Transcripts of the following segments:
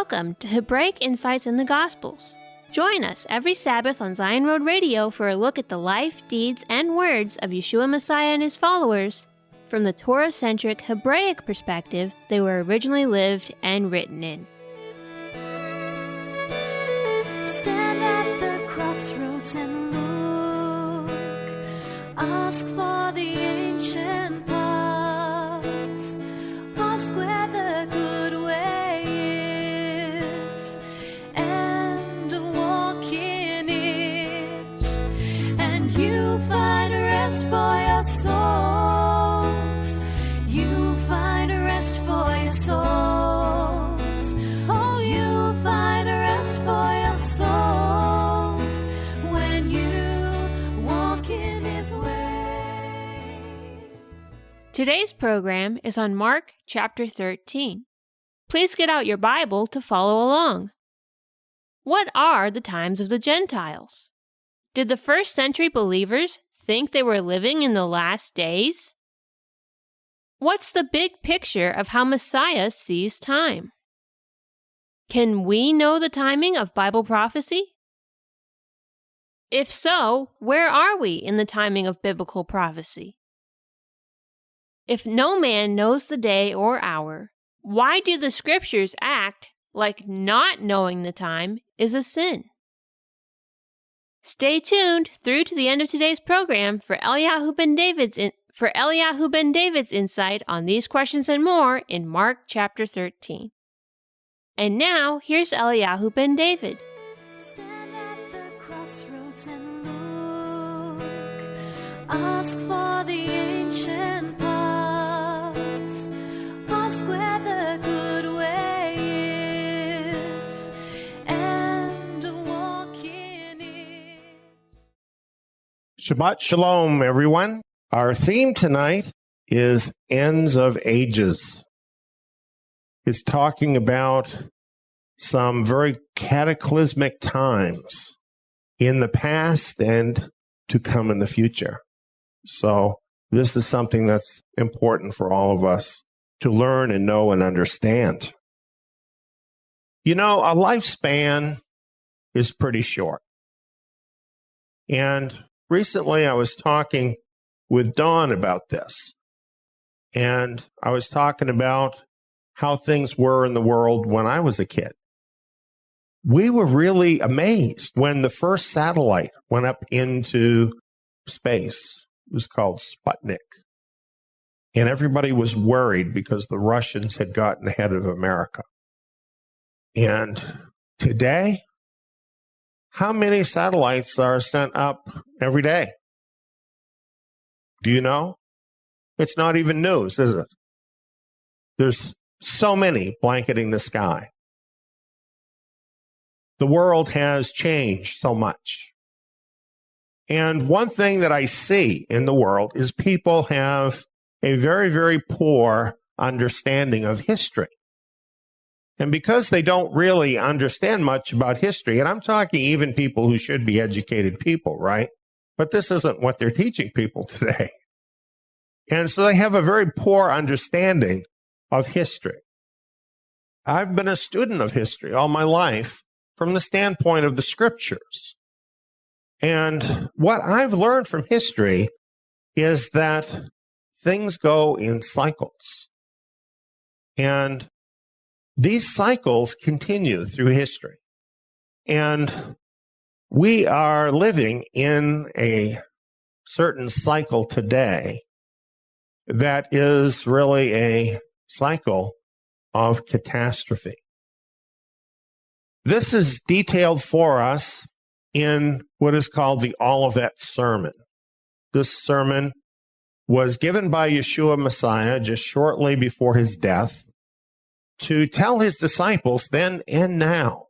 Welcome to Hebraic Insights in the Gospels. Join us every Sabbath on Zion Road Radio for a look at the life, deeds, and words of Yeshua Messiah and his followers from the Torah-centric Hebraic perspective they were originally lived and written in. Stand at the crossroads and look. Ask for the ancient paths. Ask where the good way is, and walk in it, and you find rest for your souls. You find rest for your souls. Oh, you find rest for your souls when you walk in his way. Today's program is on Mark chapter 13. Please get out your Bible to follow along. What are the times of the Gentiles? Did the first century believers think they were living in the last days? What's the big picture of how Messiah sees time? Can we know the timing of Bible prophecy? If so, where are we in the timing of biblical prophecy? If no man knows the day or hour, why do the scriptures act like not knowing the time is a sin? Stay tuned through to the end of today's program for Eliyahu ben David's insight on these questions and more in Mark chapter 13. And now, here's Eliyahu ben David. Stand at the crossroads and look. Ask for the ancient paths. Ask where the good way is, and walk in it. Shabbat Shalom, everyone. Our theme tonight is Ends of Ages. It's talking about some very cataclysmic times in the past and to come in the future. So this is something that's important for all of us to learn and know and understand. You know, a lifespan is pretty short. And recently I was talking with Dawn about this. And I was talking about how things were in the world when I was a kid. We were really amazed when the first satellite went up into space. It was called Sputnik. And everybody was worried because the Russians had gotten ahead of America. And today, how many satellites are sent up every day? Do you know? It's not even news, is it? There's so many blanketing the sky. The world has changed so much. And one thing that I see in the world is people have a very, very poor understanding of history. And because they don't really understand much about history, and I'm talking even people who should be educated people, right? But this isn't what they're teaching people today. And so they have a very poor understanding of history. I've been a student of history all my life from the standpoint of the scriptures. And what I've learned from history is that things go in cycles. And these cycles continue through history. And we are living in a certain cycle today that is really a cycle of catastrophe. This is detailed for us in what is called the Olivet Sermon. This sermon was given by Yeshua Messiah just shortly before his death to tell his disciples then and now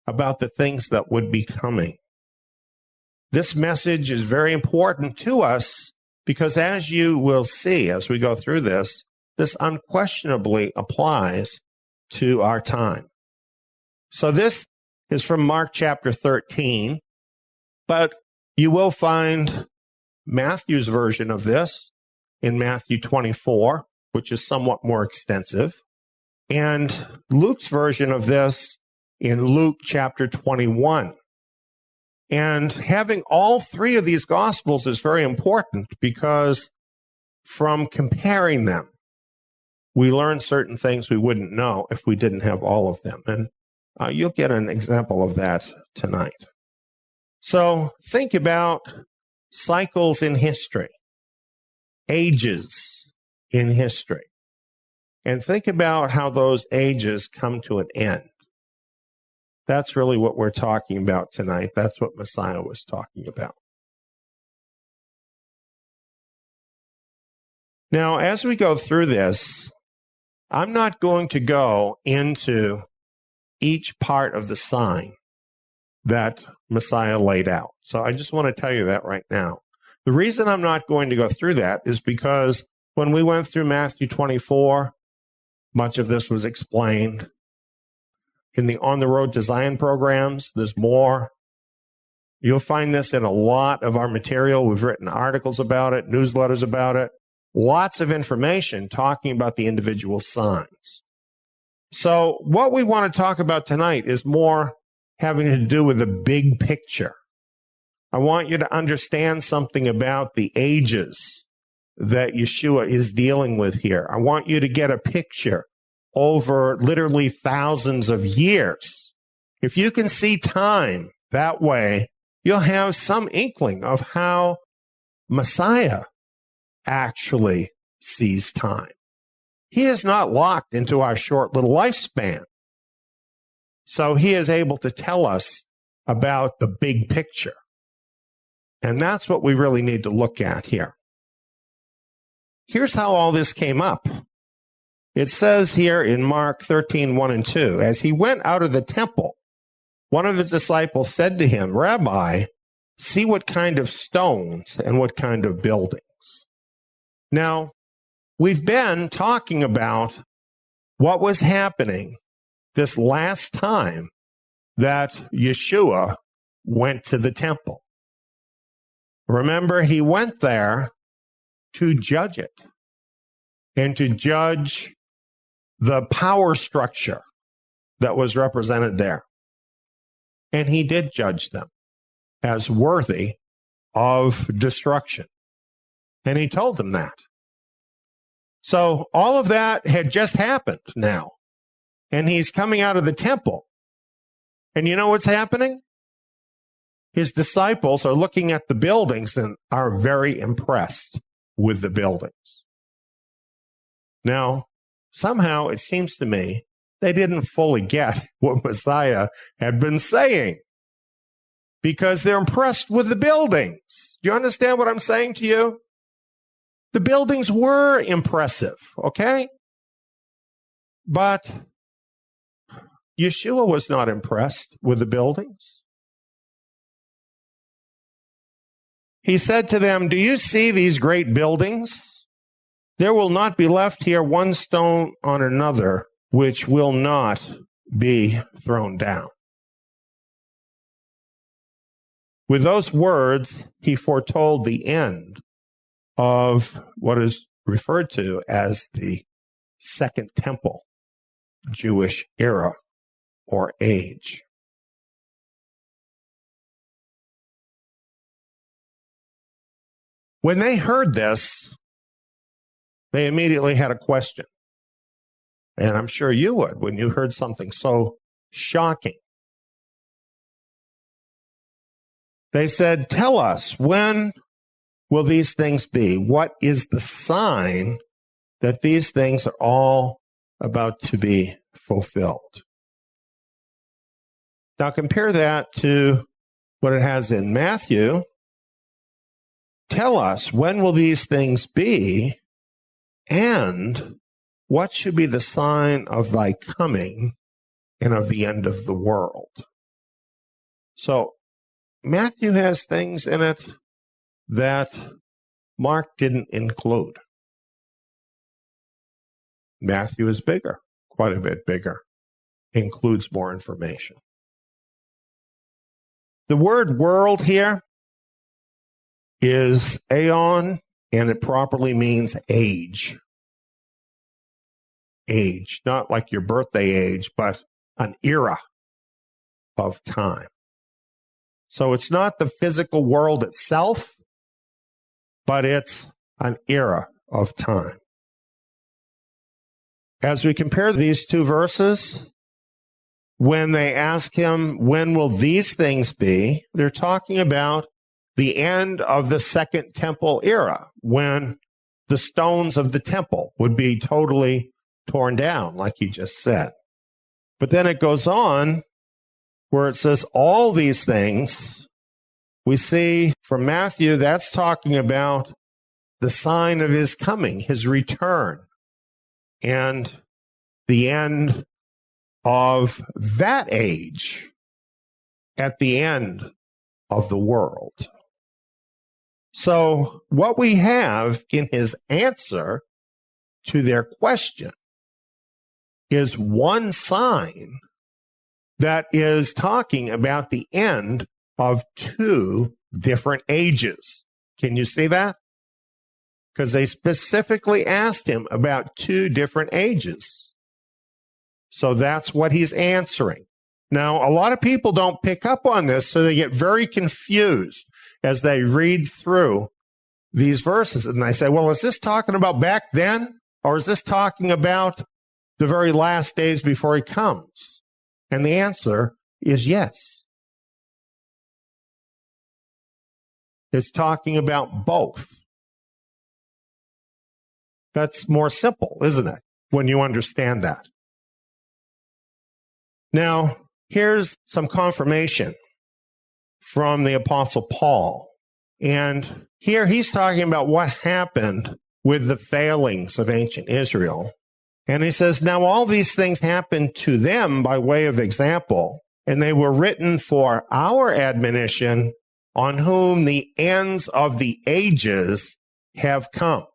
about the things that would be coming. This message is very important to us because, as you will see as we go through this unquestionably applies to our time. So this is from Mark chapter 13, but you will find Matthew's version of this in Matthew 24, which is somewhat more extensive. And Luke's version of this in Luke chapter 21. And having all three of these Gospels is very important because from comparing them, we learn certain things we wouldn't know if we didn't have all of them. And you'll get an example of that tonight. So think about cycles in history, ages in history, and think about how those ages come to an end. That's really what we're talking about tonight. That's what Messiah was talking about. Now, as we go through this, I'm not going to go into each part of the sign that Messiah laid out. So I just want to tell you that right now. The reason I'm not going to go through that is because when we went through Matthew 24, much of this was explained. In the On the Road to Zion programs, there's more. You'll find this in a lot of our material. We've written articles about it, newsletters about it, lots of information talking about the individual signs. So what we want to talk about tonight is more having to do with the big picture. I want you to understand something about the ages that Yeshua is dealing with here. I want you to get a picture over literally thousands of years. If you can see time that way, you'll have some inkling of how Messiah actually sees time. He is not locked into our short little lifespan. So he is able to tell us about the big picture. And that's what we really need to look at here. Here's how all this came up. It says here in Mark 13, 1 and 2, as he went out of the temple, one of his disciples said to him, Rabbi, see what kind of stones and what kind of buildings. Now, we've been talking about what was happening this last time that Yeshua went to the temple. Remember, he went there to judge it and to judge the power structure that was represented there. And he did judge them as worthy of destruction. And he told them that. So all of that had just happened now. And he's coming out of the temple. And you know what's happening? His disciples are looking at the buildings and are very impressed with the buildings. Now, somehow it seems to me they didn't fully get what Messiah had been saying because they're impressed with the buildings. Do you understand what I'm saying to you? The buildings were impressive, okay? But Yeshua was not impressed with the buildings. He said to them, do you see these great buildings? There will not be left here one stone on another, which will not be thrown down. With those words, he foretold the end of what is referred to as the Second Temple Jewish era or age. When they heard this, they immediately had a question. And I'm sure you would when you heard something so shocking. They said, tell us, when will these things be? What is the sign that these things are all about to be fulfilled? Now compare that to what it has in Matthew. Tell us, when will these things be? And what should be the sign of thy coming and of the end of the world? So Matthew has things in it that Mark didn't include. Matthew is bigger, quite a bit bigger, includes more information. The word world here is aeon, and it properly means age. age, not like your birthday age, but an era of time. So it's not the physical world itself, but it's an era of time. As we compare these two verses, when they ask him, when will these things be? They're talking about the end of the Second Temple era, when the stones of the temple would be totally torn down, like he just said. But then it goes on where it says all these things. We see from Matthew, that's talking about the sign of his coming, his return, and the end of that age at the end of the world. So what we have in his answer to their question is one sign that is talking about the end of two different ages. Can you see that? Because they specifically asked him about two different ages. So that's what he's answering. Now, a lot of people don't pick up on this, so they get very confused as they read through these verses. And they say, well, is this talking about back then? Or is this talking about the very last days before he comes? And the answer is yes. It's talking about both. That's more simple, isn't it, when you understand that? Now, here's some confirmation from the Apostle Paul. And here he's talking about what happened with the failings of ancient Israel. And he says, now all these things happened to them by way of example, and they were written for our admonition, on whom the ends of the ages have come.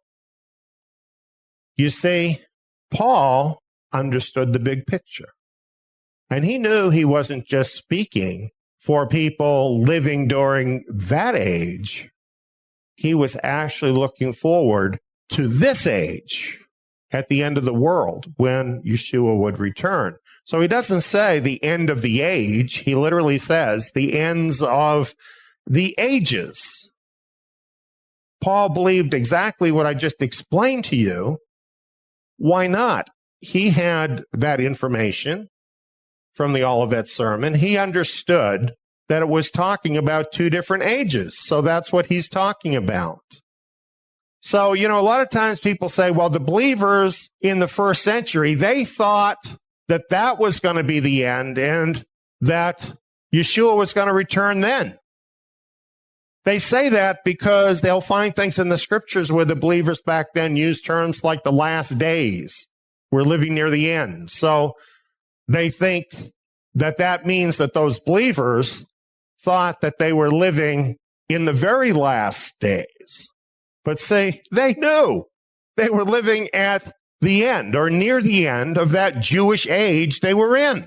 You see, Paul understood the big picture. And he knew he wasn't just speaking for people living during that age. He was actually looking forward to this age at the end of the world when Yeshua would return. So he doesn't say the end of the age. He literally says the ends of the ages. Paul believed exactly what I just explained to you. Why not? He had that information from the Olivet Sermon. He understood that it was talking about two different ages. So that's what he's talking about. So, a lot of times people say, well, the believers in the first century, they thought that that was going to be the end and that Yeshua was going to return then. They say that because they'll find things in the scriptures where the believers back then used terms like the last days. We're living near the end. So they think that that means that those believers thought that they were living in the very last days. But say they knew they were living at the end or near the end of that Jewish age they were in.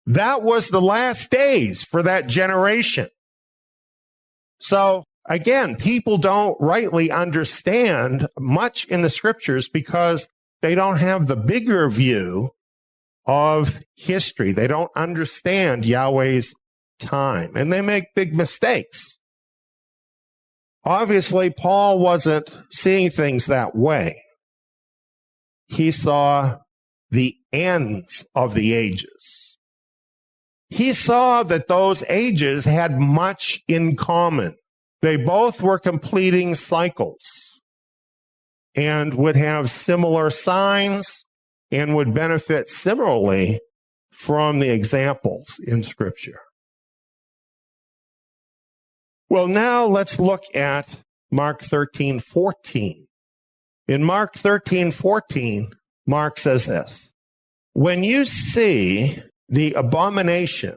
That was the last days for that generation. So again, people don't rightly understand much in the scriptures because they don't have the bigger view of history. They don't understand Yahweh's time, and they make big mistakes. Obviously, Paul wasn't seeing things that way. He saw the ends of the ages. He saw that those ages had much in common. They both were completing cycles and would have similar signs and would benefit similarly from the examples in Scripture. Well, now let's look at Mark 13:14. In Mark 13:14, Mark says this: when you see the abomination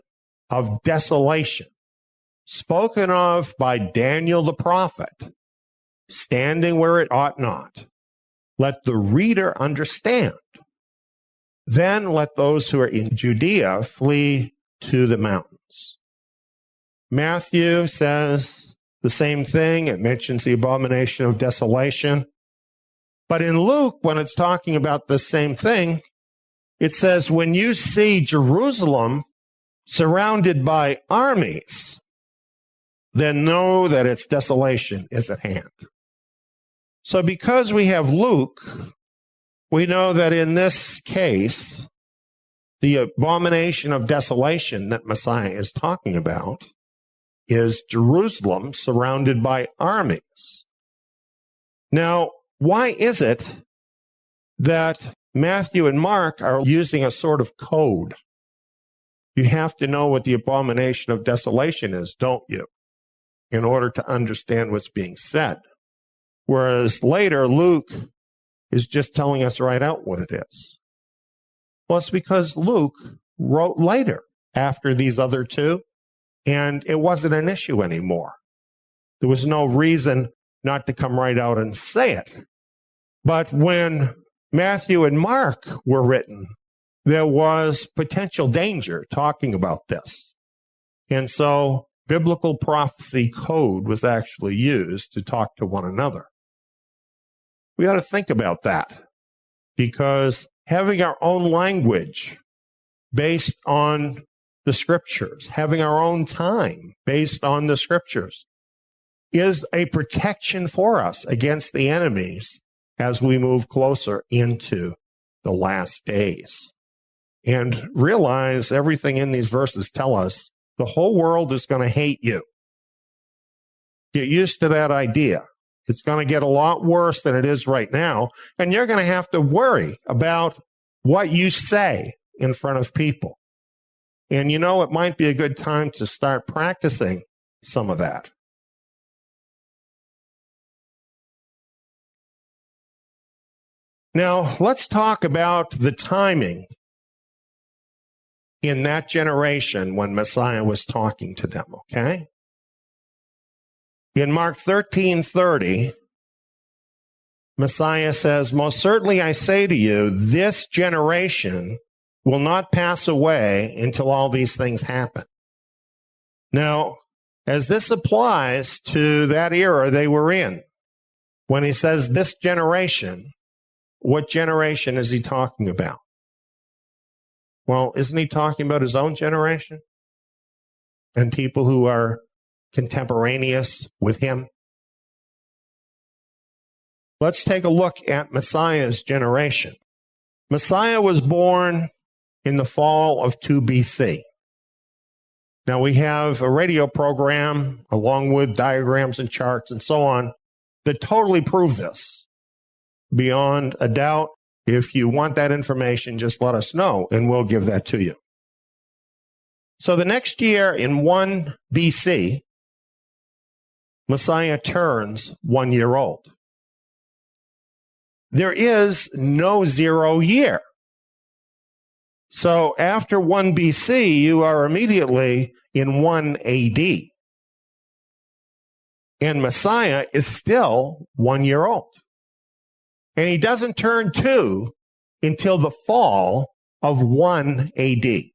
of desolation spoken of by Daniel the prophet standing where it ought not, let the reader understand. Then let those who are in Judea flee to the mountains. Matthew says the same thing. It mentions the abomination of desolation. But in Luke, when it's talking about the same thing, It says, when you see Jerusalem surrounded by armies, then know that its desolation is at hand. So because we have Luke, we know that in this case, the abomination of desolation that Messiah is talking about is Jerusalem surrounded by armies. Now, why is it that Matthew and Mark are using a sort of code? You have to know what the abomination of desolation is, don't you, in order to understand what's being said. Whereas later, Luke is just telling us right out what it is. Well, it's because Luke wrote later after these other two, and it wasn't an issue anymore. There was no reason not to come right out and say it. But when Matthew and Mark were written, there was potential danger talking about this. And so biblical prophecy code was actually used to talk to one another. We ought to think about that, because having our own language based on the scriptures, having our own time based on the scriptures, is a protection for us against the enemies as we move closer into the last days. And realize everything in these verses tell us the whole world is going to hate you. Get used to that idea. It's going to get a lot worse than it is right now, and you're going to have to worry about what you say in front of people. And you know, it might be a good time to start practicing some of that. Now, let's talk about the timing in that generation when Messiah was talking to them, okay? In Mark 13:30, Messiah says, "Most certainly I say to you, this generation will not pass away until all these things happen." Now, as this applies to that era they were in, when he says this generation, what generation is he talking about? Well, isn't he talking about his own generation and people who are contemporaneous with him? Let's take a look at Messiah's generation. Messiah was born in the fall of 2 BC. Now, we have a radio program along with diagrams and charts and so on that totally prove this beyond a doubt. If you want that information, just let us know and we'll give that to you. So the next year in 1 BC, Messiah turns 1 year old. There is no 0 year. So after 1 BC, you are immediately in 1 AD. And Messiah is still 1 year old. And he doesn't turn 2 until the fall of 1 AD.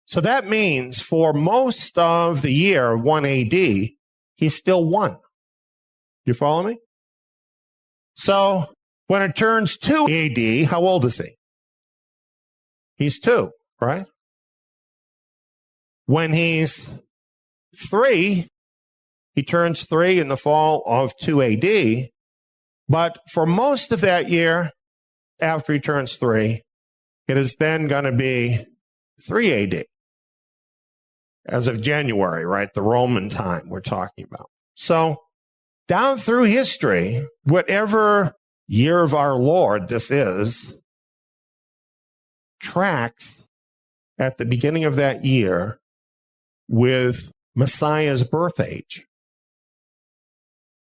So that means for most of the year, 1 AD, he's still 1. You follow me? So when it turns 2 AD, how old is he? He's 2, right? When he's 3, he turns 3 in the fall of 2 AD. But for most of that year, after he turns 3, it is then going to be 3 AD. As of January, right? The Roman time we're talking about. So down through history, whatever year of our Lord this is, tracks at the beginning of that year with Messiah's birth age.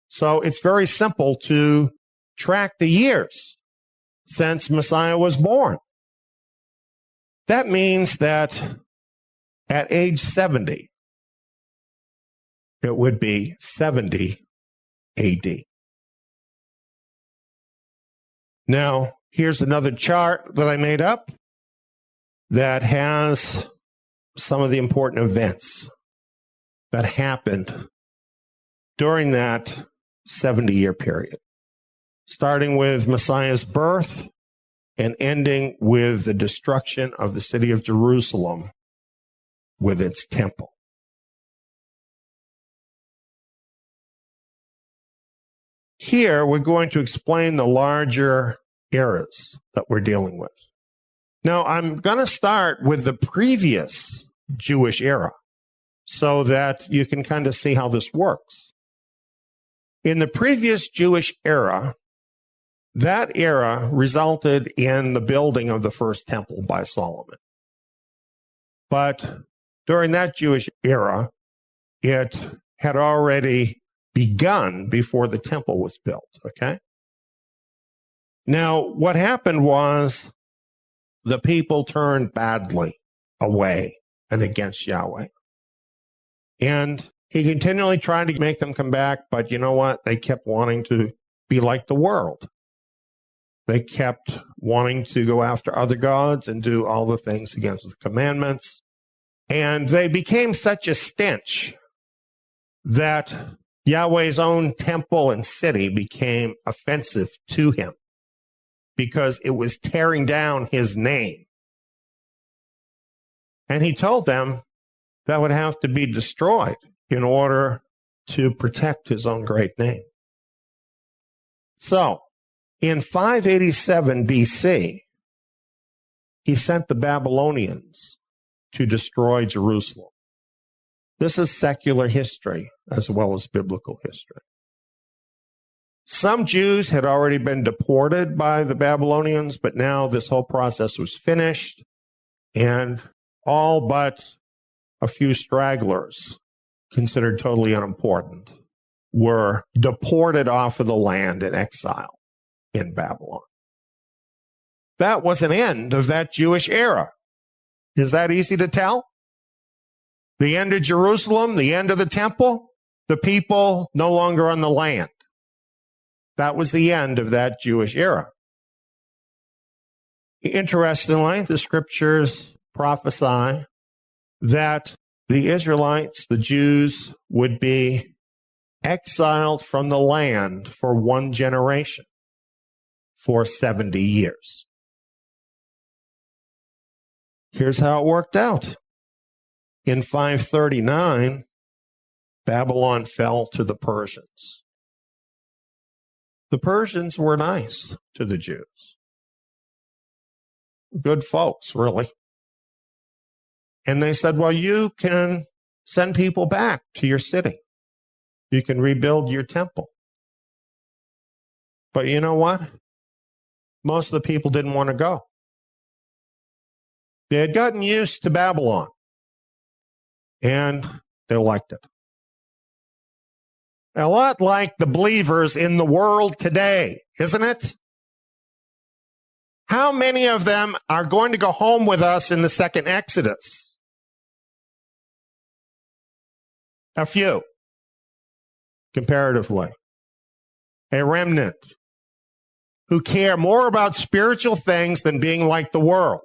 So it's very simple to track the years since Messiah was born. That means that at age 70, it would be 70 AD. Now, here's another chart that I made up that has some of the important events that happened during that 70-year period, starting with Messiah's birth and ending with the destruction of the city of Jerusalem with its temple. Here, we're going to explain the larger eras that we're dealing with. Now, I'm going to start with the previous Jewish era so that you can kind of see how this works. In the previous Jewish era, that era resulted in the building of the first temple by Solomon. But during that Jewish era, it had already begun before the temple was built, okay? Now, what happened was the people turned badly away and against Yahweh. And he continually tried to make them come back, but you know what? They kept wanting to be like the world. They kept wanting to go after other gods and do all the things against the commandments. And they became such a stench that Yahweh's own temple and city became offensive to him because it was tearing down his name. And he told them that would have to be destroyed in order to protect his own great name. So, in 587 BC, he sent the Babylonians to destroy Jerusalem. This is secular history as well as biblical history. Some Jews had already been deported by the Babylonians, but now this whole process was finished, and all but a few stragglers, considered totally unimportant, were deported off of the land in exile in Babylon. That was an end of that Jewish era. Is that easy to tell? The end of Jerusalem, the end of the temple, the people no longer on the land. That was the end of that Jewish era. Interestingly, the scriptures prophesy that the Israelites, the Jews, would be exiled from the land for one generation, for 70 years. Here's how it worked out. In 539, Babylon fell to the Persians. The Persians were nice to the Jews. Good folks, really. And they said, well, you can send people back to your city. You can rebuild your temple. But you know what? Most of the people didn't want to go. They had gotten used to Babylon, and they liked it. A lot like the believers in the world today, isn't it? How many of them are going to go home with us in the second Exodus? A few, comparatively. A remnant who care more about spiritual things than being like the world.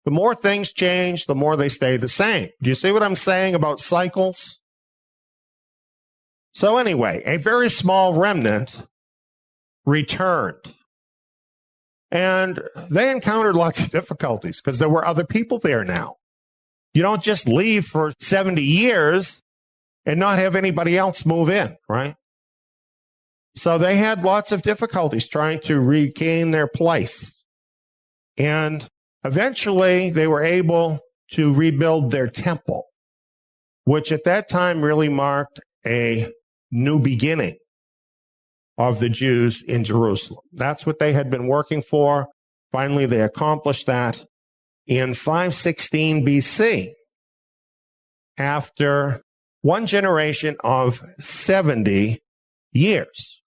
The more things change, the more they stay the same. Do you see what I'm saying about cycles? So anyway, a very small remnant returned. And they encountered lots of difficulties because there were other people there now. You don't just leave for 70 years and not have anybody else move in, right? So they had lots of difficulties trying to regain their place. And eventually they were able to rebuild their temple, which at that time really marked a new beginning of the Jews in Jerusalem. That's what they had been working for. Finally, they accomplished that in 516 BC, after one generation of 70 years.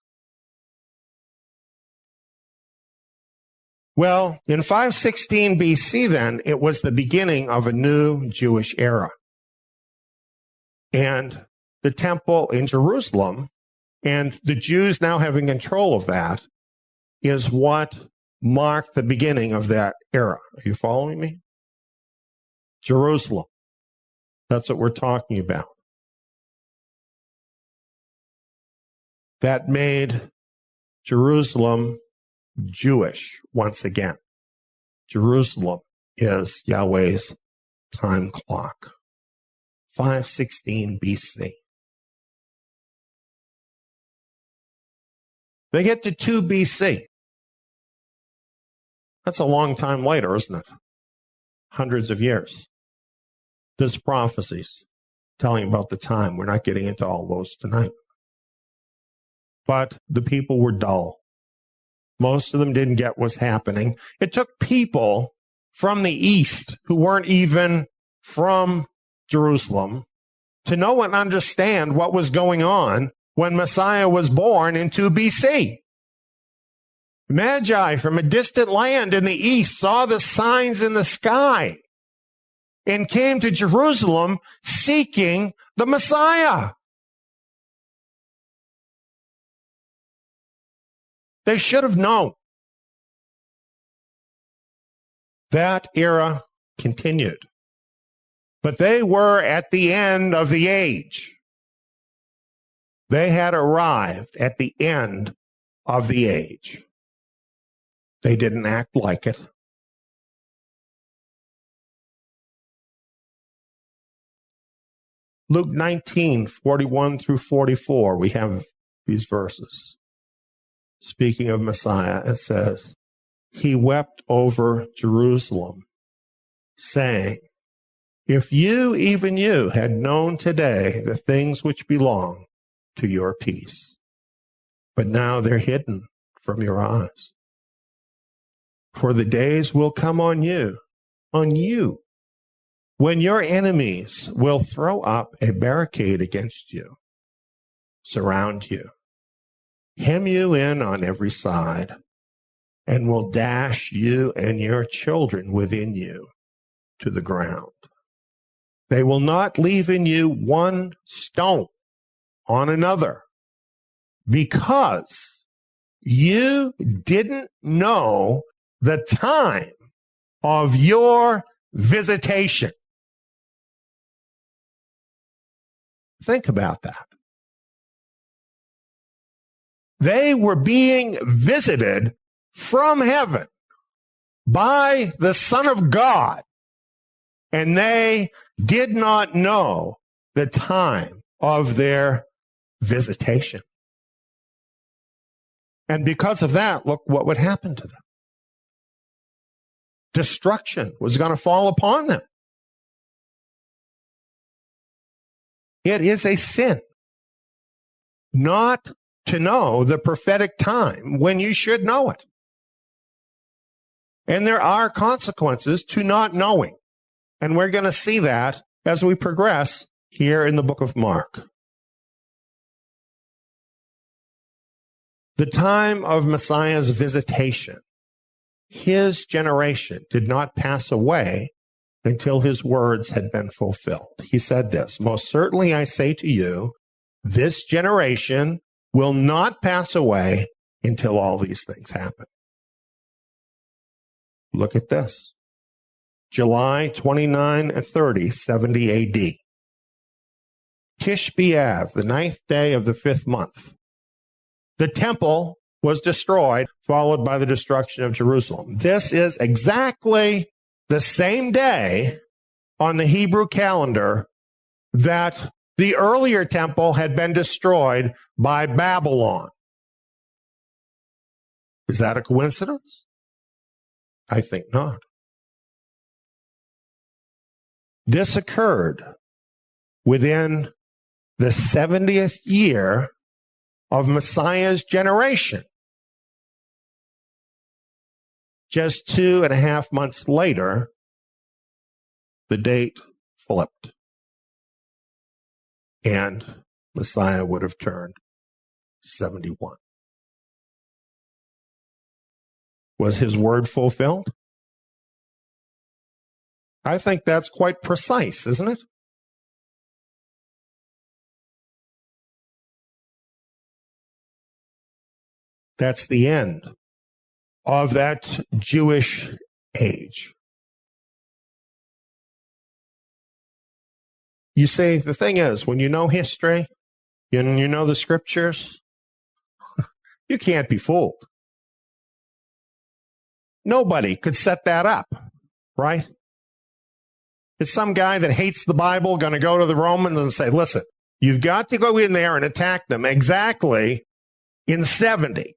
Well, in 516 BC then, it was the beginning of a new Jewish era. And the temple in Jerusalem, and the Jews now having control of that, is what marked the beginning of that era. Are you following me? Jerusalem. That's what we're talking about. That made Jerusalem Jewish once again. Jerusalem is Yahweh's time clock. 516 BC. They get to 2 BC. That's a long time later, isn't it? Hundreds of years. There's prophecies telling about the time. We're not getting into all those tonight. But the people were dull. Most of them didn't get what's happening. It took people from the east who weren't even from Jerusalem to know and understand what was going on when Messiah was born in 2 BC. Magi from a distant land in the east saw the signs in the sky and came to Jerusalem seeking the Messiah. They should have known. That era continued. But they were at the end of the age. They had arrived at the end of the age. They didn't act like it. Luke 19, 41 through 44, we have these verses. Speaking of Messiah, it says, he wept over Jerusalem, saying, if you, even you, had known today the things which belong to your peace, but now they're hidden from your eyes. For the days will come on you, when your enemies will throw up a barricade against you, surround you, hem you in on every side, and will dash you and your children within you to the ground. They will not leave in you one stone on another, because you didn't know the time of your visitation. Think about that. They were being visited from heaven by the Son of God, and they did not know the time of their visitation. And because of that, look what would happen to them. Destruction was going to fall upon them. It is a sin not to know the prophetic time when you should know it. And there are consequences to not knowing. And we're going to see that as we progress here in the book of Mark. The time of Messiah's visitation, his generation did not pass away until his words had been fulfilled. He said this, most certainly I say to you, this generation will not pass away until all these things happen. Look at this. July 29 and 30, 70 AD. Tish B'Av, the 9th day of the 5th month. The temple was destroyed, followed by the destruction of Jerusalem. This is exactly the same day on the Hebrew calendar that the earlier temple had been destroyed by Babylon. Is that a coincidence? I think not. This occurred within the 70th year of Messiah's generation. Just 2.5 months later, the date flipped, and Messiah would have turned 71. Was his word fulfilled? I think that's quite precise, isn't it? That's the end of that Jewish age. You see, the thing is, when you know history and you know the scriptures, you can't be fooled. Nobody could set that up, right? Is some guy that hates the Bible going to go to the Romans and say, listen, you've got to go in there and attack them exactly in 70,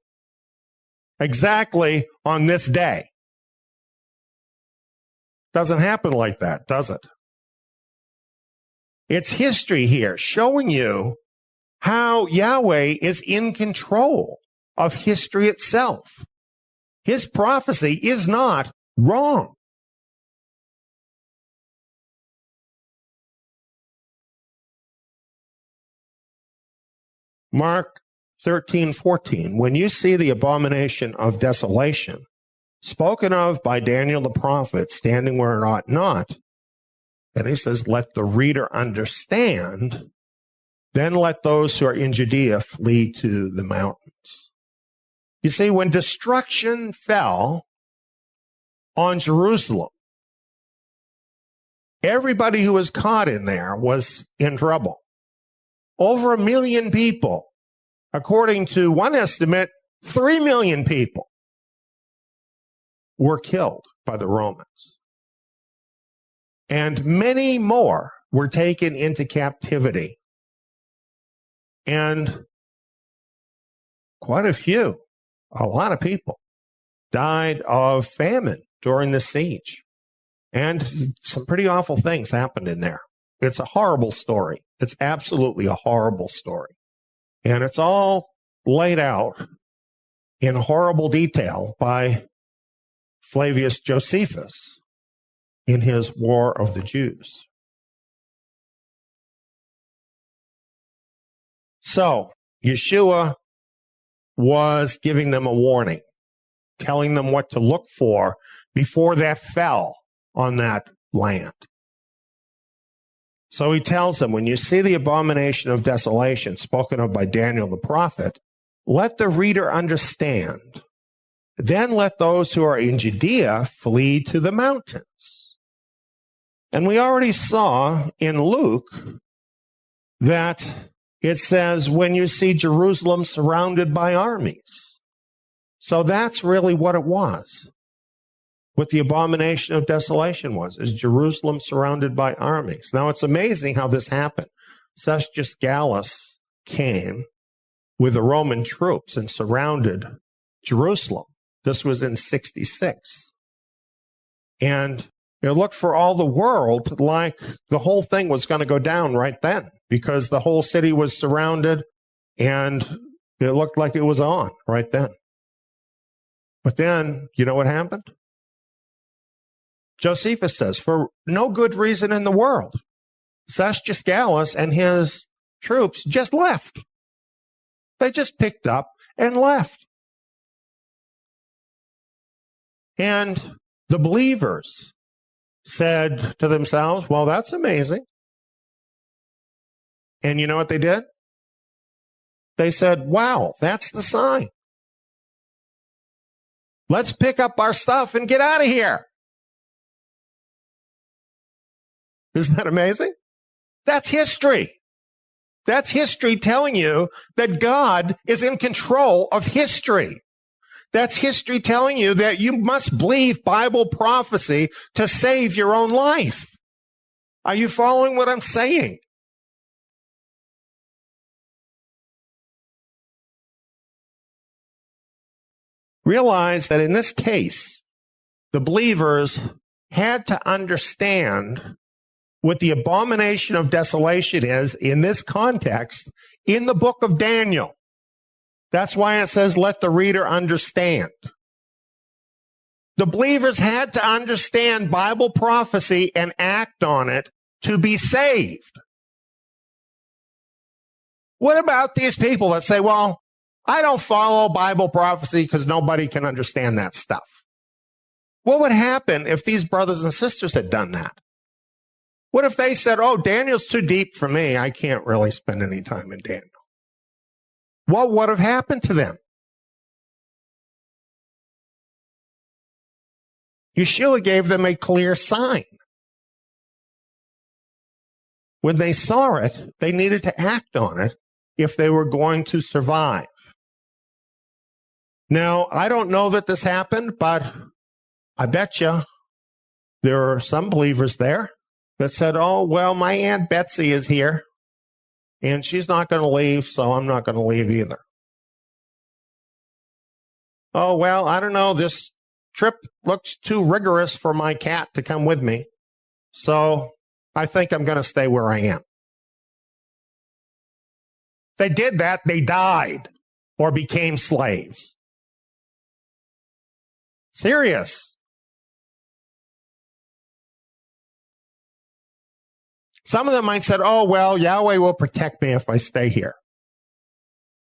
exactly on this day? Doesn't happen like that, does it? It's history here showing you how Yahweh is in control of history itself. His prophecy is not wrong. Mark 13:14, when you see the abomination of desolation, spoken of by Daniel the prophet, standing where it ought not, then he says, let the reader understand, then let those who are in Judea flee to the mountains. You see, when destruction fell on Jerusalem, everybody who was caught in there was in trouble. Over 1 million people, according to one estimate, 3 million people were killed by the Romans. And many more were taken into captivity. And quite a lot of people died of famine during the siege. And some pretty awful things happened in there. It's a horrible story. It's absolutely a horrible story. And it's all laid out in horrible detail by Flavius Josephus in his War of the Jews. So, Yeshua was giving them a warning, telling them what to look for before that fell on that land. So he tells them, when you see the abomination of desolation spoken of by Daniel the prophet, let the reader understand. Then let those who are in Judea flee to the mountains. And we already saw in Luke that it says, when you see Jerusalem surrounded by armies. So that's really what it was. What the abomination of desolation was, is Jerusalem surrounded by armies. Now, it's amazing how this happened. Cestius Gallus came with the Roman troops and surrounded Jerusalem. This was in 66. And it looked for all the world like the whole thing was going to go down right then, because the whole city was surrounded and it looked like it was on right then. But then, you know what happened? Josephus says, for no good reason in the world, Cestius Gallus and his troops just left. They just picked up and left. And the believers said to themselves, well, that's amazing. And you know what they did? They said, wow, that's the sign. Let's pick up our stuff and get out of here. Isn't that amazing? That's history. That's history telling you that God is in control of history. That's history telling you that you must believe Bible prophecy to save your own life. Are you following what I'm saying? Realize that in this case, the believers had to understand what the abomination of desolation is in this context in the book of Daniel. That's why it says, let the reader understand. The believers had to understand Bible prophecy and act on it to be saved. What about these people that say, well, I don't follow Bible prophecy because nobody can understand that stuff? What would happen if these brothers and sisters had done that? What if they said, oh, Daniel's too deep for me. I can't really spend any time in Daniel. What would have happened to them? Yeshua gave them a clear sign. When they saw it, they needed to act on it if they were going to survive. Now, I don't know that this happened, but I bet you there are some believers there that said, oh, well, my Aunt Betsy is here, and she's not going to leave, so I'm not going to leave either. Oh, well, I don't know, this trip looks too rigorous for my cat to come with me, so I think I'm going to stay where I am. They did that, they died or became slaves. Serious. Some of them might say, oh, well, Yahweh will protect me if I stay here.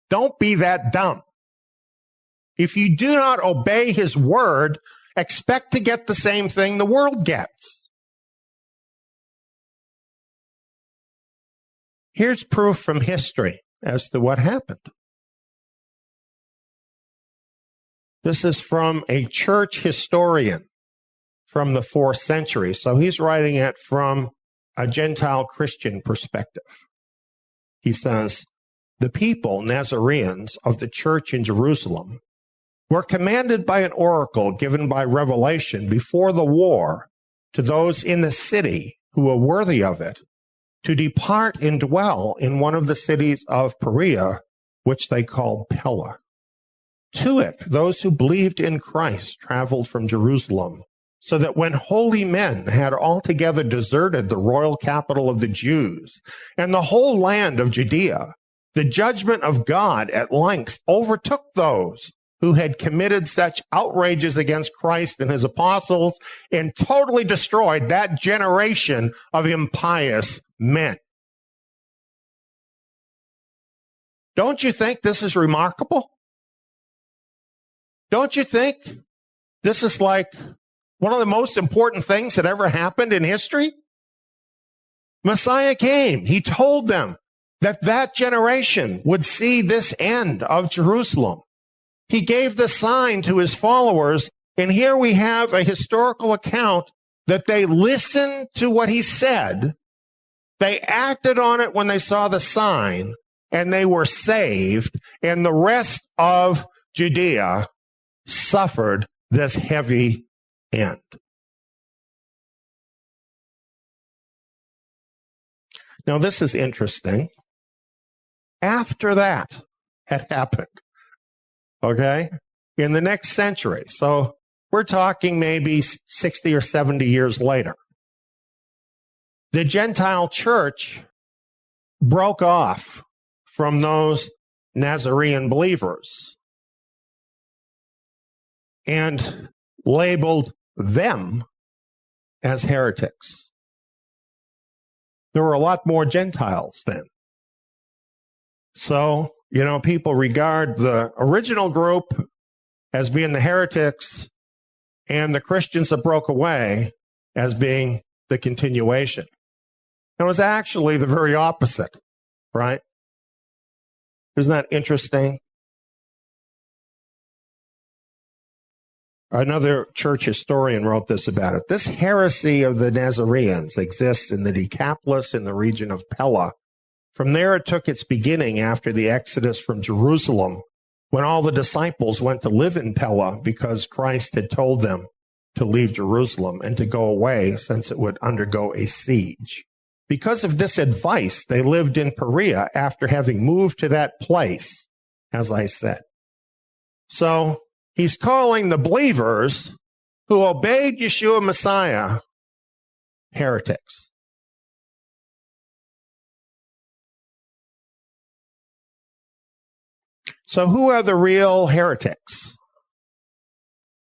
Don't be that dumb. If you do not obey his word, expect to get the same thing the world gets. Here's proof from history as to what happened. This is from a church historian from the 4th century. So he's writing it from a Gentile Christian perspective. He says, the people, Nazarenes of the church in Jerusalem, were commanded by an oracle given by revelation before the war to those in the city who were worthy of it, to depart and dwell in one of the cities of Perea, which they called Pella. To it, those who believed in Christ traveled from Jerusalem, so that when holy men had altogether deserted the royal capital of the Jews and the whole land of Judea, the judgment of God at length overtook those who had committed such outrages against Christ and his apostles and totally destroyed that generation of impious men. Don't you think this is remarkable? Don't you think this is like one of the most important things that ever happened in history? Messiah came. He told them that that generation would see this end of Jerusalem. He gave the sign to his followers, and here we have a historical account that they listened to what he said, they acted on it when they saw the sign, and they were saved, and the rest of Judea suffered this heavy end. Now, this is interesting. After that had happened, okay, in the next century, so we're talking maybe 60 or 70 years later, the Gentile church broke off from those Nazarene believers and labeled them as heretics. There were a lot more Gentiles then. So, people regard the original group as being the heretics and the Christians that broke away as being the continuation. It was actually the very opposite, right? Isn't that interesting? Another church historian wrote this about it. This heresy of the Nazarenes exists in the Decapolis in the region of Pella. From there it took its beginning after the exodus from Jerusalem, when all the disciples went to live in Pella because Christ had told them to leave Jerusalem and to go away since it would undergo a siege. Because of this advice, they lived in Perea after having moved to that place, as I said. So he's calling the believers who obeyed Yeshua Messiah heretics. So who are the real heretics?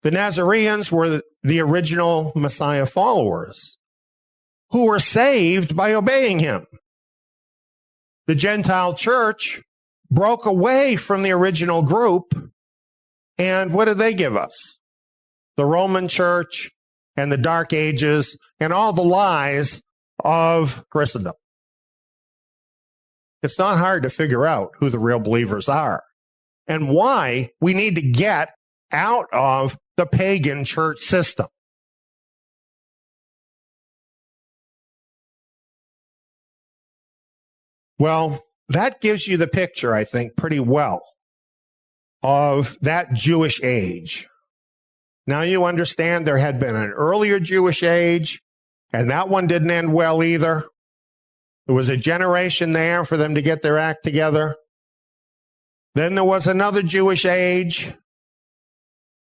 The Nazarenes were the original Messiah followers who were saved by obeying him. The Gentile church broke away from the original group, and what did they give us? The Roman church and the Dark Ages and all the lies of Christendom. It's not hard to figure out who the real believers are and why we need to get out of the pagan church system. Well, that gives you the picture, I think, pretty well of that Jewish age Now you understand there had been an earlier Jewish age, and that one didn't end well either. There was a generation there for them to get their act together. Then there was another Jewish age.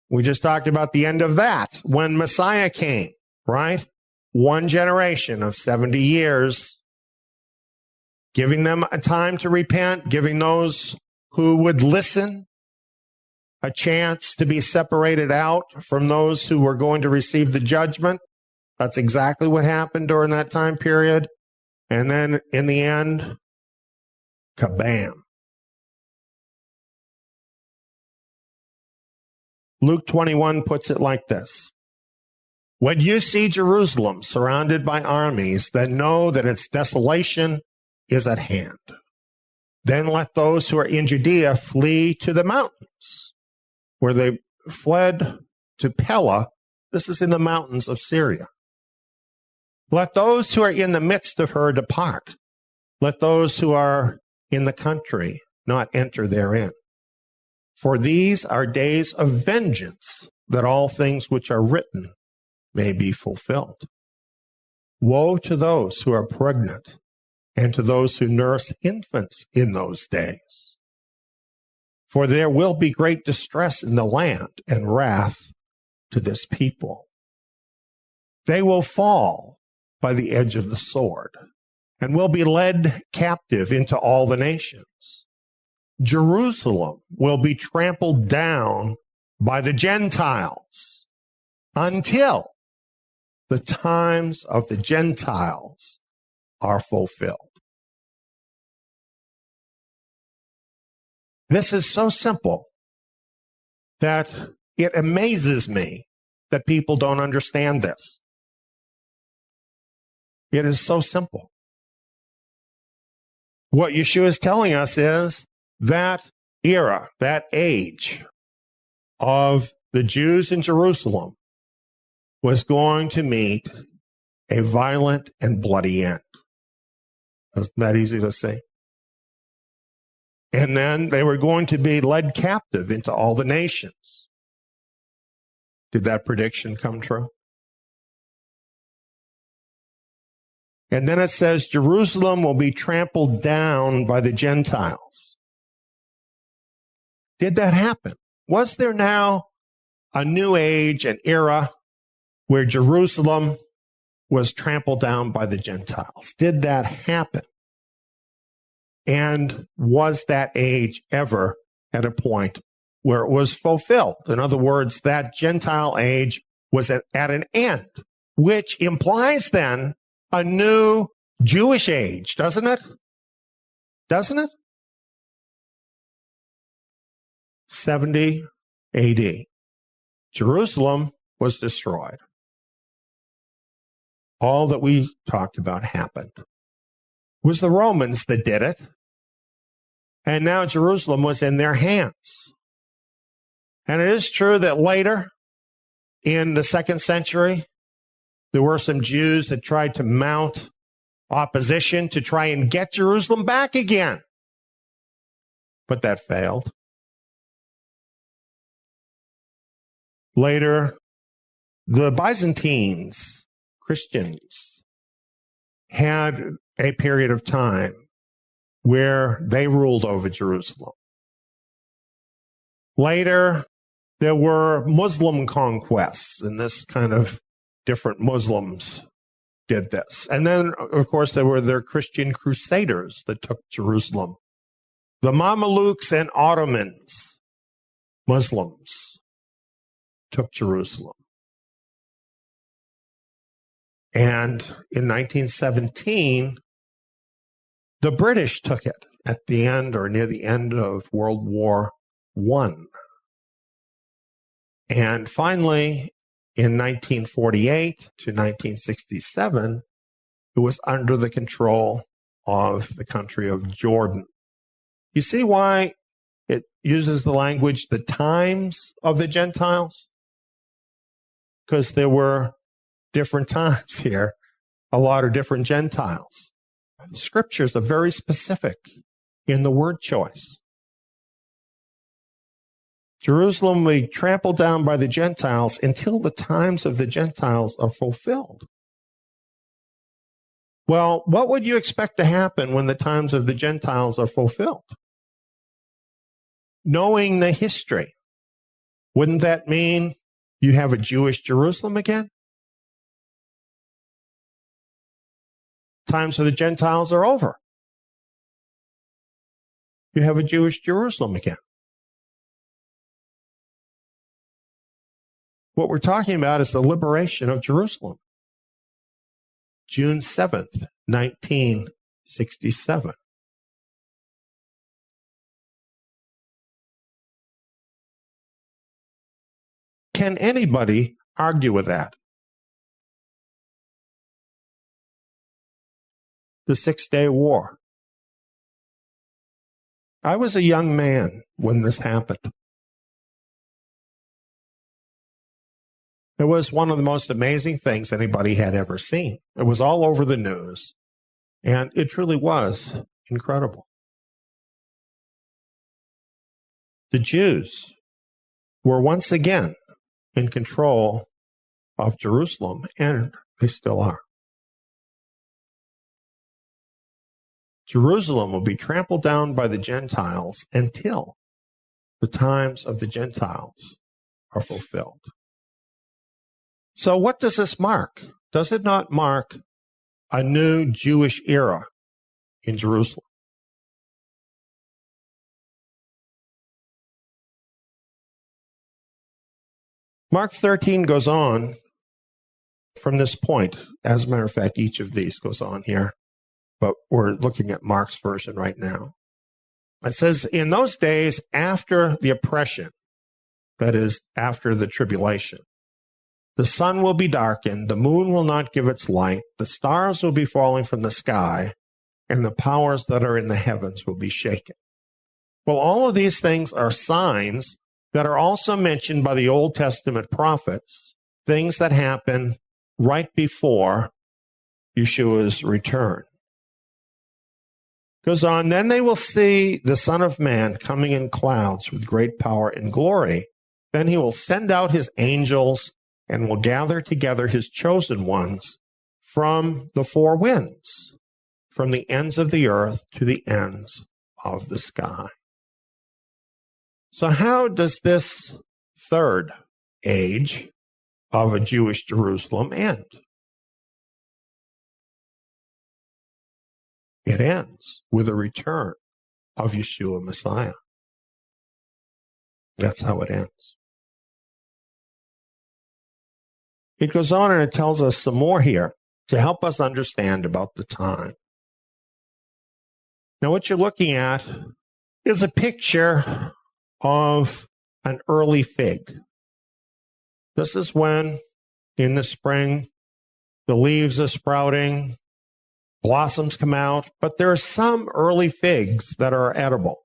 We just talked about the end of that when Messiah came, right? One generation of 70 years, giving them a time to repent, giving those who would listen a chance to be separated out from those who were going to receive the judgment. That's exactly what happened during that time period. And then in the end, kabam. Luke 21 puts it like this. When you see Jerusalem surrounded by armies, then know that its desolation is at hand. Then let those who are in Judea flee to the mountains, where they fled to Pella. This is in the mountains of Syria. Let those who are in the midst of her depart. Let those who are in the country not enter therein. For these are days of vengeance, that all things which are written may be fulfilled. Woe to those who are pregnant and to those who nurse infants in those days. For there will be great distress in the land and wrath to this people. They will fall by the edge of the sword and will be led captive into all the nations. Jerusalem will be trampled down by the Gentiles until the times of the Gentiles are fulfilled. This is so simple that it amazes me that people don't understand this. It is so simple. What Yeshua is telling us is that era, that age of the Jews in Jerusalem was going to meet a violent and bloody end. Isn't that easy to say? And then they were going to be led captive into all the nations. Did that prediction come true? And then it says, Jerusalem will be trampled down by the Gentiles. Did that happen? Was there now a new age, an era where Jerusalem was trampled down by the Gentiles? Did that happen? And was that age ever at a point where it was fulfilled? In other words, that Gentile age was at an end, which implies then a new Jewish age, doesn't it? Doesn't it? 70 AD. Jerusalem was destroyed. All that we talked about happened. It was the Romans that did it. And now Jerusalem was in their hands. And it is true that later, in the 2nd century, there were some Jews that tried to mount opposition to try and get Jerusalem back again. But that failed. Later, the Byzantines, Christians, had a period of time where they ruled over Jerusalem. Later, there were Muslim conquests, and this kind of different Muslims did this. And then, of course, there were their Christian crusaders that took Jerusalem. The Mamelukes and Ottomans, Muslims, took Jerusalem. And in 1917, the British took it at the end or near the end of World War I. And finally, in 1948 to 1967, it was under the control of the country of Jordan. You see why it uses the language, the times of the Gentiles? Because there were different times here, a lot of different Gentiles. The scriptures are very specific in the word choice. Jerusalem will be trampled down by the Gentiles until the times of the Gentiles are fulfilled. Well, what would you expect to happen when the times of the Gentiles are fulfilled? Knowing the history, wouldn't that mean you have a Jewish Jerusalem again? Times of the Gentiles are over. You have a Jewish Jerusalem again. What we're talking about is the liberation of Jerusalem. June 7th, 1967. Can anybody argue with that? The 6-Day War. I was a young man when this happened. It was one of the most amazing things anybody had ever seen. It was all over the news, and it truly was incredible. The Jews were once again in control of Jerusalem, and they still are. Jerusalem will be trampled down by the Gentiles until the times of the Gentiles are fulfilled. So what does this mark? Does it not mark a new Jewish era in Jerusalem? Mark 13 goes on from this point. As a matter of fact, each of these goes on here, but we're looking at Mark's version right now. It says, in those days after the oppression, that is, after the tribulation, the sun will be darkened, the moon will not give its light, the stars will be falling from the sky, and the powers that are in the heavens will be shaken. Well, all of these things are signs that are also mentioned by the Old Testament prophets, things that happen right before Yeshua's return. Goes on, then they will see the Son of Man coming in clouds with great power and glory. Then he will send out his angels and will gather together his chosen ones from the four winds, from the ends of the earth to the ends of the sky. So how does this third age of a Jewish Jerusalem end? It ends with a return of Yeshua Messiah. That's how it ends. It goes on and it tells us some more here to help us understand about the time. Now, what you're looking at is a picture of an early fig. This is when, in the spring, the leaves are sprouting, blossoms come out, but there are some early figs that are edible.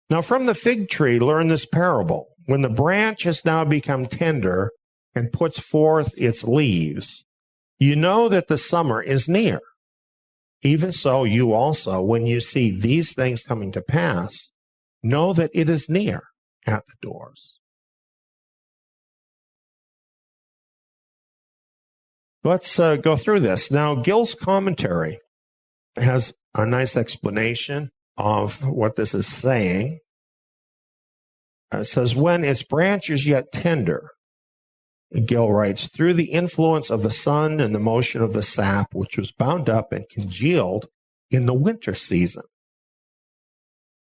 Now, from the fig tree, learn this parable. When the branch has now become tender and puts forth its leaves, you know that the summer is near. Even so, you also, when you see these things coming to pass, know that it is near at the doors. Let's go through this. Now, Gill's commentary has a nice explanation of what this is saying. It says, when its branch is yet tender, Gill writes, through the influence of the sun and the motion of the sap, which was bound up and congealed in the winter season.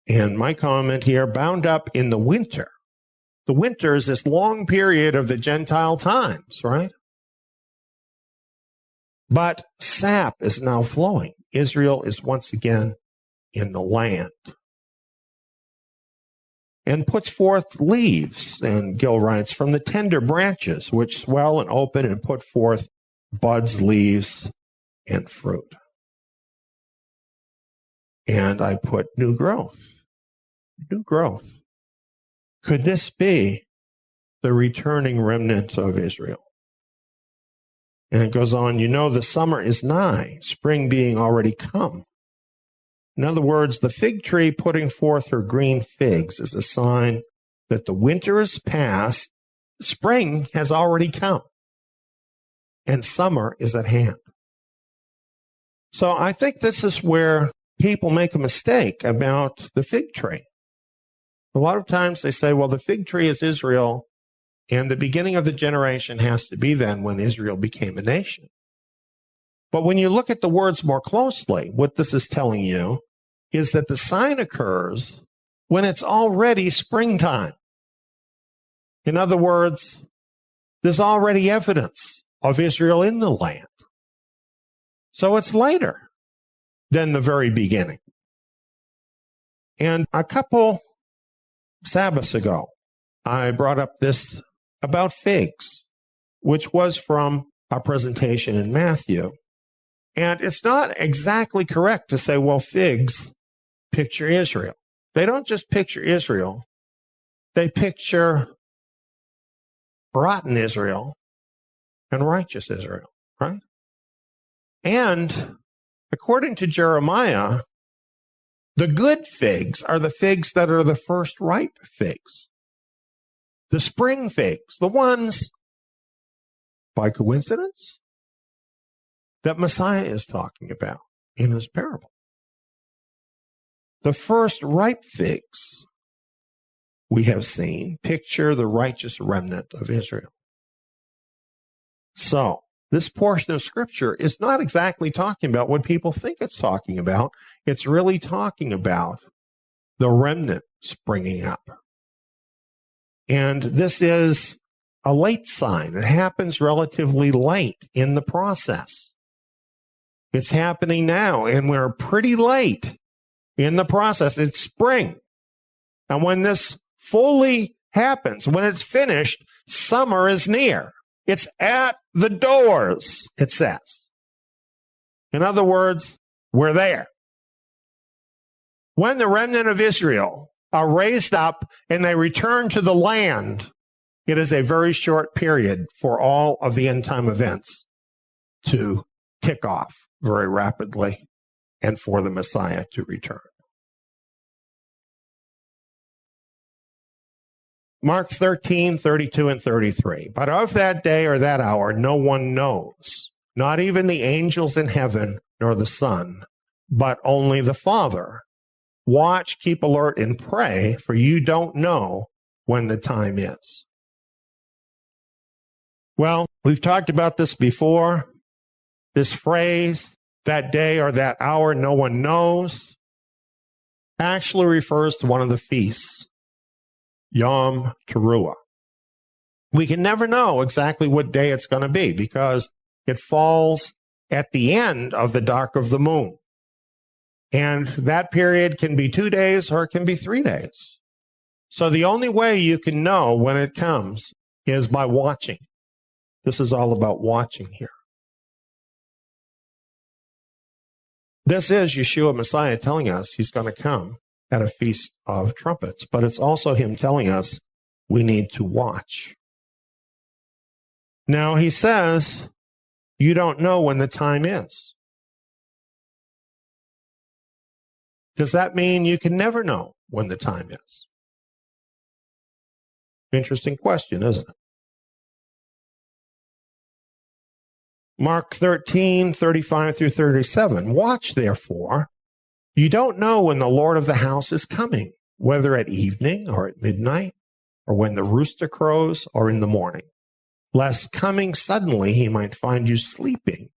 And my comment here, bound up in the winter. The winter is this long period of the Gentile times, right? But sap is now flowing. Israel is once again in the land. And puts forth leaves, and Gill writes, from the tender branches, which swell and open and put forth buds, leaves, and fruit. And I put new growth. New growth. Could this be the returning remnant of Israel? And it goes on, you know, the summer is nigh, spring being already come. In other words, the fig tree putting forth her green figs is a sign that the winter is past, spring has already come, and summer is at hand. So I think this is where people make a mistake about the fig tree. A lot of times they say, well, the fig tree is Israel, and the beginning of the generation has to be then when Israel became a nation. But when you look at the words more closely, what this is telling you is that the sign occurs when it's already springtime. In other words, there's already evidence of Israel in the land. So it's later than the very beginning. And a couple Sabbaths ago, I brought up this about figs, which was from our presentation in Matthew. And it's not exactly correct to say, well, figs picture Israel. They don't just picture Israel. They picture rotten Israel and righteous Israel, right? And according to Jeremiah, the good figs are the figs that are the first ripe figs. The spring figs, the ones, by coincidence, that Messiah is talking about in his parable. The first ripe figs, we have seen, picture the righteous remnant of Israel. So, this portion of Scripture is not exactly talking about what people think it's talking about. It's really talking about the remnant springing up. And this is a late sign. It happens relatively late in the process. It's happening now, and we're pretty late in the process. It's spring. And when this fully happens, when it's finished, summer is near. It's at the doors, it says. In other words, we're there. When the remnant of Israel are raised up and they return to the land, it is a very short period for all of the end time events to tick off very rapidly and for the Messiah to return. Mark 13, 32 and 33. But of that day or that hour, no one knows, not even the angels in heaven, nor the Son, but only the Father. Watch, keep alert, and pray, for you don't know when the time is. Well, we've talked about this before. This phrase, that day or that hour, no one knows, actually refers to one of the feasts, Yom Teruah. We can never know exactly what day it's going to be because it falls at the end of the dark of the moon. And that period can be 2 days or it can be 3 days. So the only way you can know when it comes is by watching. This is all about watching here. This is Yeshua Messiah telling us he's going to come at a feast of trumpets, but it's also him telling us we need to watch. Now, he says, you don't know when the time is. Does that mean you can never know when the time is? Interesting question, isn't it? Mark 13, 35 through 37. Watch, therefore. You don't know when the Lord of the house is coming, whether at evening or at midnight, or when the rooster crows or in the morning, lest coming suddenly he might find you sleeping.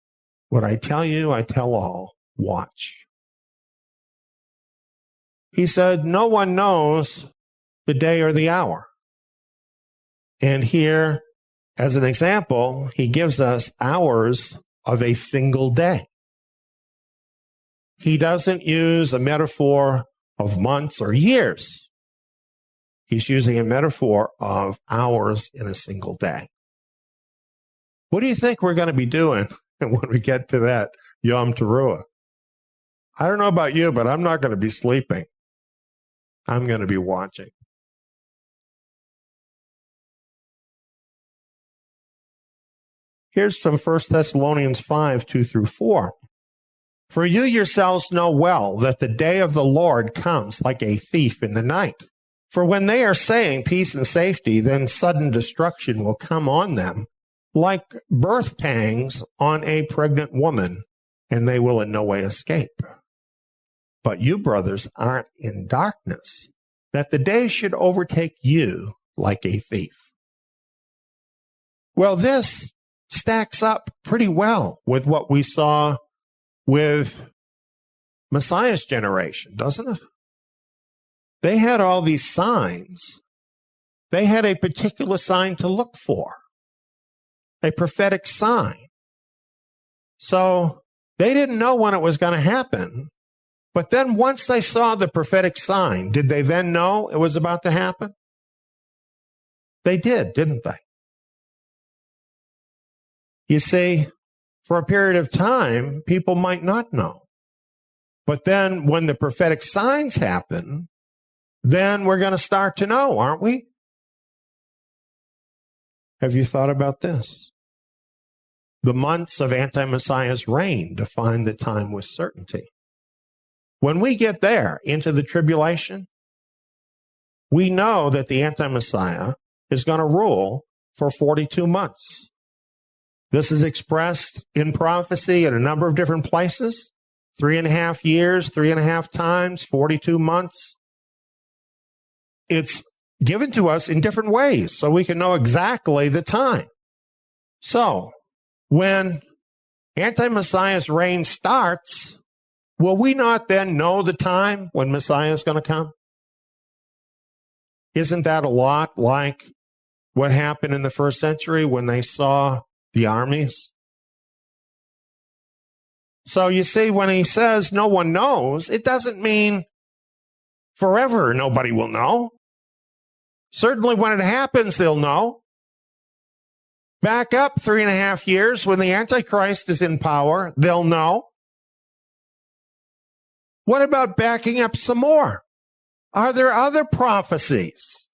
What I tell you, I tell all, watch. He said, no one knows the day or the hour. And here, as an example, he gives us hours of a single day. He doesn't use a metaphor of months or years. He's using a metaphor of hours in a single day. What do you think we're going to be doing when we get to that Yom Teruah? I don't know about you, but I'm not going to be sleeping. I'm going to be watching. Here's from 1 Thessalonians 5, 2 through 4. For you yourselves know well that the day of the Lord comes like a thief in the night. For when they are saying peace and safety, then sudden destruction will come on them, like birth pangs on a pregnant woman, and they will in no way escape. But you, brothers, aren't in darkness, that the day should overtake you like a thief. Well, this stacks up pretty well with what we saw with Messiah's generation, doesn't it? They had all these signs. They had a particular sign to look for, a prophetic sign. So they didn't know when it was going to happen. But then once they saw the prophetic sign, did they then know it was about to happen? They did, didn't they? You see, for a period of time, people might not know. But then when the prophetic signs happen, then we're going to start to know, aren't we? Have you thought about this? The months of anti-Messiah's reign define the time with certainty. When we get there into the tribulation, we know that the anti-Messiah is going to rule for 42 months. This is expressed in prophecy in a number of different places. 3.5 years, 3.5 times, 42 months. It's given to us in different ways so we can know exactly the time. So, when anti-Messiah's reign starts, will we not then know the time when Messiah is going to come? Isn't that a lot like what happened in the first century when they saw the armies? So you see, when he says no one knows, it doesn't mean forever nobody will know. Certainly when it happens, they'll know. Back up 3.5 years, when the Antichrist is in power, they'll know. What about backing up some more? Are there other prophecies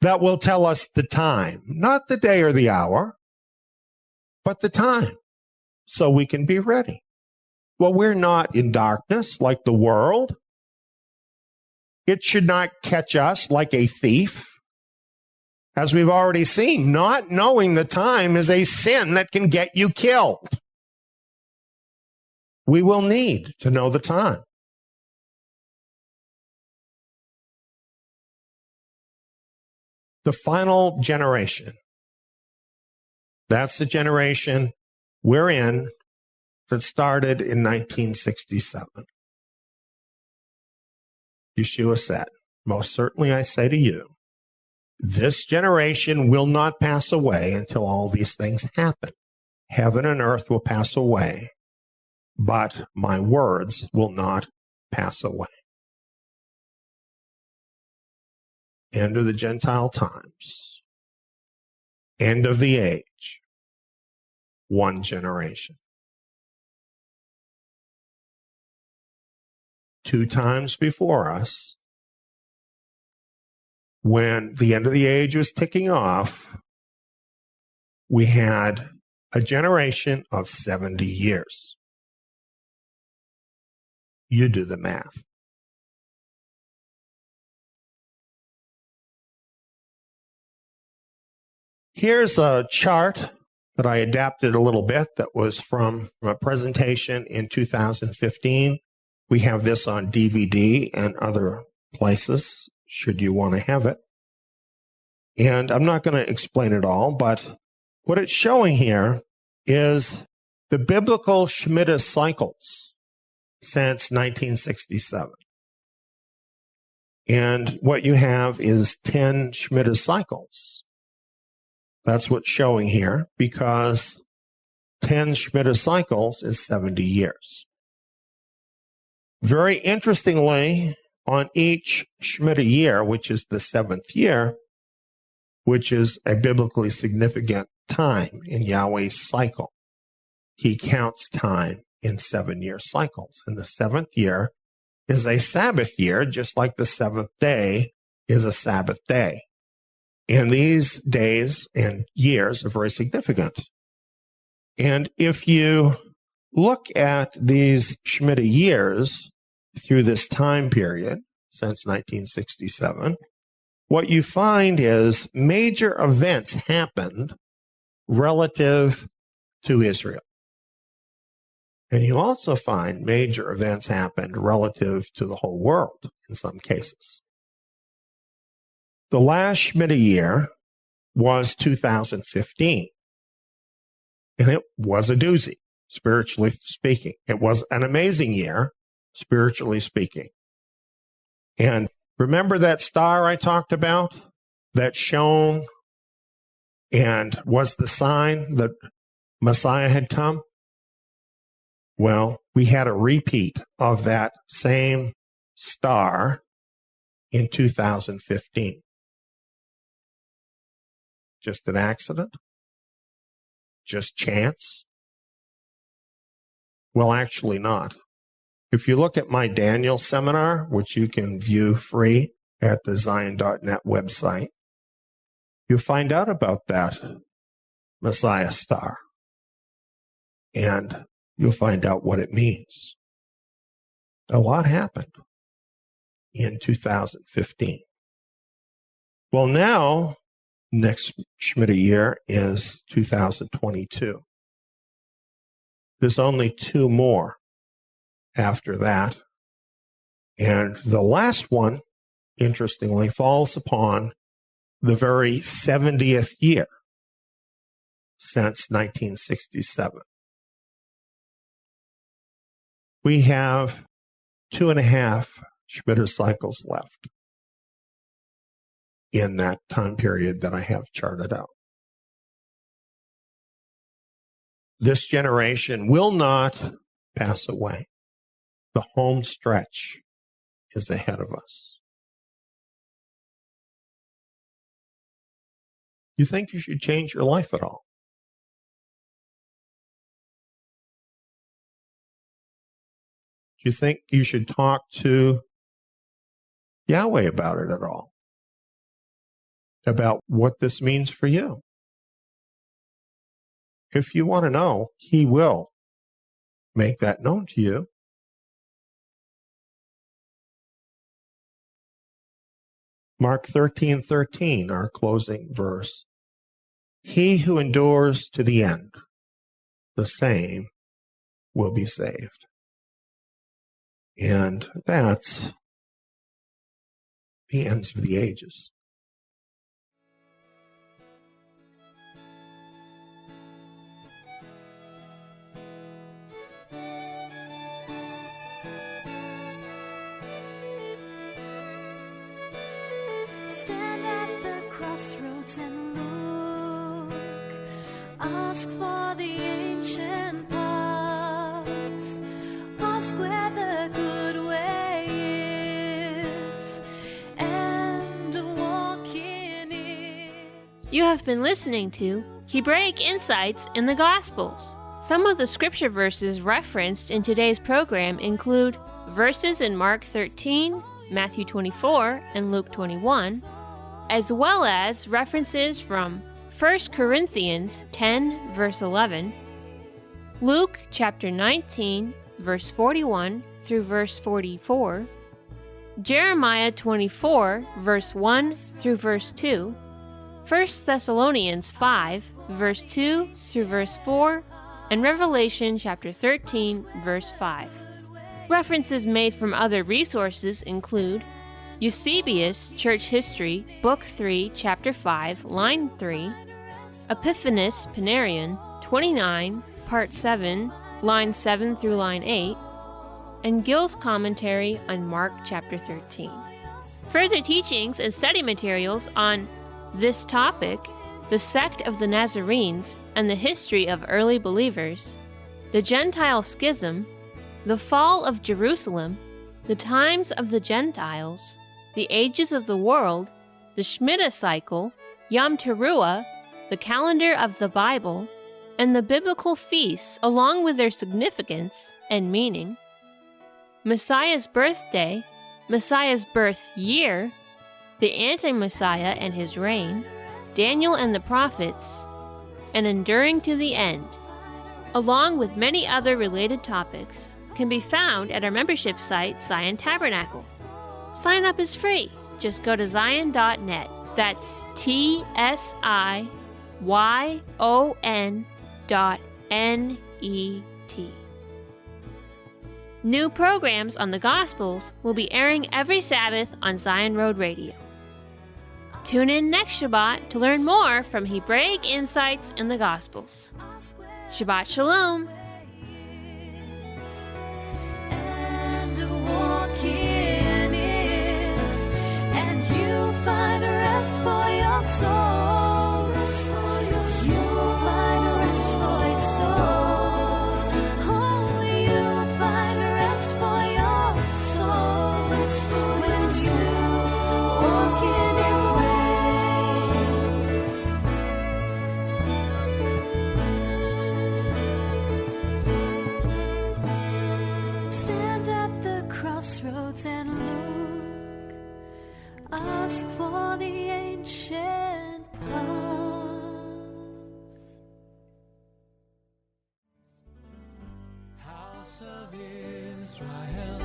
that will tell us the time? Not the day or the hour, but the time, so we can be ready. Well, we're not in darkness like the world. It should not catch us like a thief. As we've already seen, not knowing the time is a sin that can get you killed. We will need to know the time. The final generation. That's the generation we're in that started in 1967. Yeshua said, most certainly I say to you, this generation will not pass away until all these things happen. Heaven and earth will pass away, but my words will not pass away. End of the Gentile times. End of the age. One generation. 2 times before us, when the end of the age was ticking off, we had a generation of 70 years. You do the math. Here's a chart that I adapted a little bit that was from a presentation in 2015. We have this on DVD and other places, should you want to have it. And I'm not going to explain it all, but what it's showing here is the biblical Shemitah cycles since 1967. And what you have is 10 Shemitah cycles. That's what's showing here, because 10 Shemitah cycles is 70 years. Very interestingly, on each Shemitah year, which is the 7th year, which is a biblically significant time in Yahweh's cycle, he counts time in 7-year cycles. And the 7th year is a Sabbath year, just like the 7th day is a Sabbath day. And these days and years are very significant. And if you look at these Shemitah years through this time period, since 1967, what you find is major events happened relative to Israel. And you also find major events happened relative to the whole world in some cases. The last Shemitah year was 2015. And it was a doozy, spiritually speaking. It was an amazing year, spiritually speaking. And remember that star I talked about that shone and was the sign that Messiah had come? Well, we had a repeat of that same star in 2015. Just an accident? Just chance? Well, actually not. If you look at my Daniel seminar, which you can view free at the Zion.net website, you'll find out about that Messiah star. And you'll find out what it means. A lot happened in 2015. Well, now, next Shemitah year is 2022. There's only 2 more after that. And the last one, interestingly, falls upon the very 70th year since 1967. We have 2.5 Shemitah cycles left in that time period that I have charted out. This generation will not pass away. The home stretch is ahead of us. You think you should change your life at all? Do you think you should talk to Yahweh about it at all? About what this means for you? If you want to know, He will make that known to you. Mark 13:13, our closing verse. He who endures to the end, the same will be saved. And that's the ends of the ages. Stand at the crossroads and look. Ask for the ancient paths. Ask where the good way is, and walk in it. You have been listening to Hebraic Insights in the Gospels. Some of the scripture verses referenced in today's program include verses in Mark 13, Matthew 24, and Luke 21, as well as references from 1 Corinthians 10, verse 11, Luke chapter 19, verse 41 through verse 44, Jeremiah 24, verse 1 through verse 2, 1 Thessalonians 5, verse 2 through verse 4, and Revelation chapter 13, verse 5. References made from other resources include Eusebius, Church History, Book 3, Chapter 5, Line 3, Epiphanes Pinarion, 29, Part 7, Line 7 through Line 8, and Gill's commentary on Mark chapter 13. Further teachings and study materials on this topic, the sect of the Nazarenes and the history of early believers, the Gentile schism, the fall of Jerusalem, the times of the Gentiles, the ages of the world, the Shemitah cycle, Yom Teruah, the calendar of the Bible, and the biblical feasts along with their significance and meaning, Messiah's birthday, Messiah's birth year, the anti-Messiah and his reign, Daniel and the prophets, and enduring to the end, along with many other related topics, can be found at our membership site, Zion Tabernacle. Sign up is free. Just go to zion.net. That's TSIYON.NET. New programs on the Gospels will be airing every Sabbath on Zion Road Radio. Tune in next Shabbat to learn more from Hebraic insights in the Gospels. Shabbat Shalom! And walk in it, and you'll find rest for your soul. You'll find rest for your soul. Oh, you'll find rest for your soul when you walk in His ways. Stand at the crossroads and look. Ask for the ancient paths. House of Israel,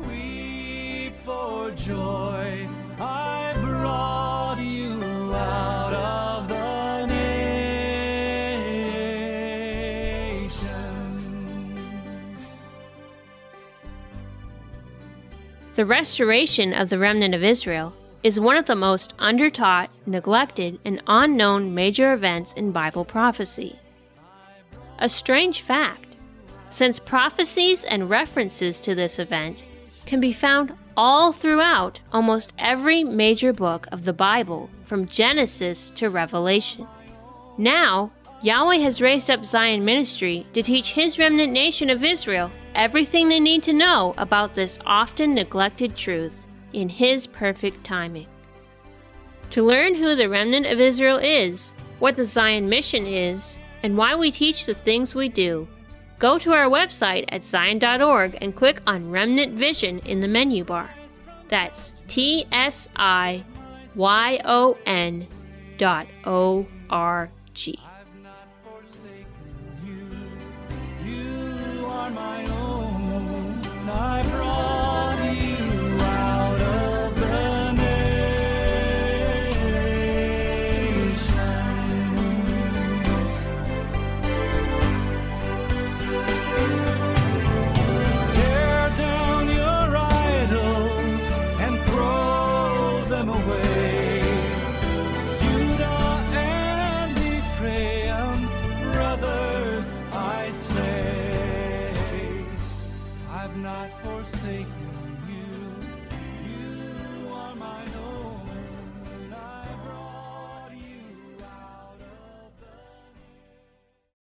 weep for joy. I brought you out of the nations. The restoration of the remnant of Israel is one of the most undertaught, neglected, and unknown major events in Bible prophecy. A strange fact, since prophecies and references to this event can be found all throughout almost every major book of the Bible, from Genesis to Revelation. Now, Yahweh has raised up Zion Ministry to teach His remnant nation of Israel everything they need to know about this often neglected truth in His perfect timing. To learn who the remnant of Israel is, what the Zion mission is, and why we teach the things we do, go to our website at zion.org and click on Remnant Vision in the menu bar. That's TSIYON.org.